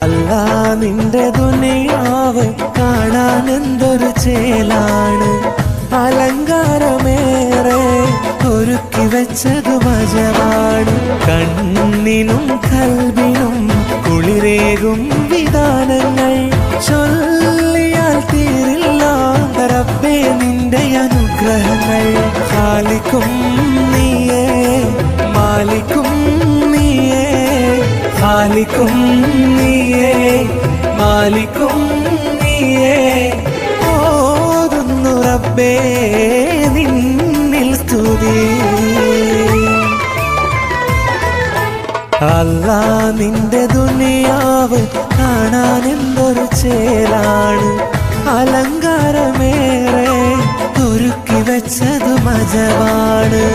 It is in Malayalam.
അല്ലാ നിന്റെ ദുനിയാവ് കാണാൻ എന്തൊരു ചേലാണ്, അലങ്കാരമേറെ ഒരുക്കി വെച്ചതു മജമാണ്. കണ്ണിനും കൽബിനും കുളിരേകും വിധാനങ്ങൾ ചൊല്ലിയാൽ തീരില്ല റബ്ബേ നിന്റെ അനുഗ്രഹങ്ങൾ. ഖാലിഖും നീയേ മാലിക്കും നീയേ, ഖാലിഖും നീയേ മാലിക്കും നീയേ. ഓതുന്നു റബ്ബേ നിന്നിൽ സ്തുതി. അല്ലാ നിന്റെ ദുനിയാവ് കാണാൻ എന്തൊരു ചേലാണ്, അലങ്കാരമേറെ ഒരുക്കി വെച്ചതു മജവാണ്.